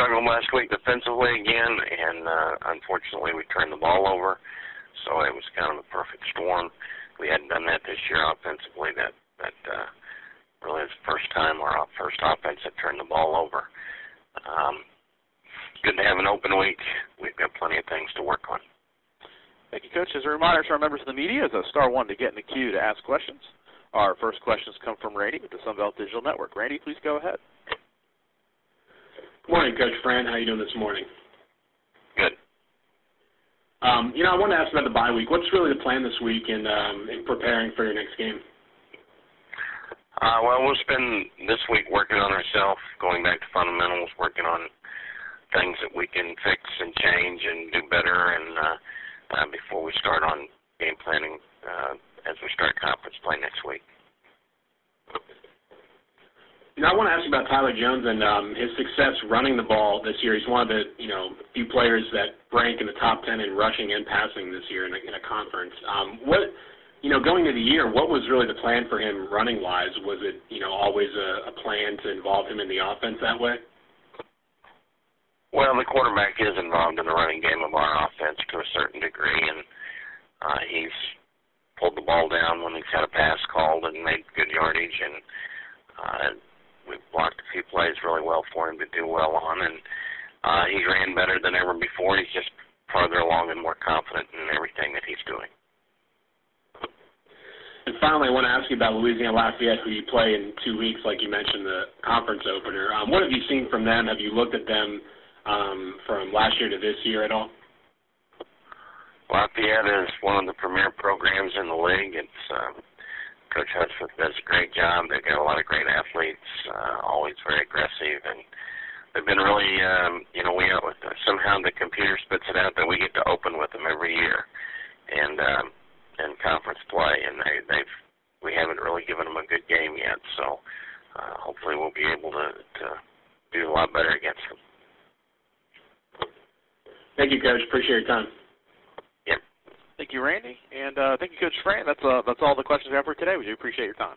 struggled last week defensively again, and unfortunately we turned the ball over, so it was kind of a perfect storm. We hadn't done that this year offensively. That really is the first time our first offense had turned the ball over. Good to have an open week. We've got plenty of things to work on. Thank you, Coach. As a reminder to our members of the media, it's *1 to get in the queue to ask questions. Our first questions come from Randy with the Sunbelt Digital Network. Randy, please go ahead. Good morning, Coach Fran. How are you doing this morning? Good. I want to ask about the bye week. What's really the plan this week in preparing for your next game? Well, we'll spend this week working on ourselves, going back to fundamentals, working on things that we can fix and change and do better, and before we start on game planning as we start conference play next week. I want to ask you about Tyler Jones and his success running the ball this year. He's one of the few players that rank in the top 10 in rushing and passing this year in a conference. Going into the year, what was really the plan for him running-wise? Was it always a plan to involve him in the offense that way? Well, the quarterback is involved in the running game of our offense to a certain degree, and he's pulled the ball down when he's had a pass called and made good yardage, and we've blocked a few plays really well for him to do well on, and he ran better than ever before. He's just farther along and more confident in everything that he's doing. And finally, I want to ask you about Louisiana Lafayette, who you play in 2 weeks, like you mentioned, the conference opener. What have you seen from them? Have you looked at them from last year to this year at all? Lafayette is one of the premier programs in the league. It's Coach Hudspeth does a great job. They've got a lot of great athletes, always very aggressive, and they've been really, somehow the computer spits it out that we get to open with them every year, and conference play, and we haven't really given them a good game yet, so hopefully we'll be able to do a lot better against them. Thank you, Coach. Appreciate your time. Yep. Thank you, Randy, and thank you, Coach Fran. That's all the questions we have for today. We do appreciate your time.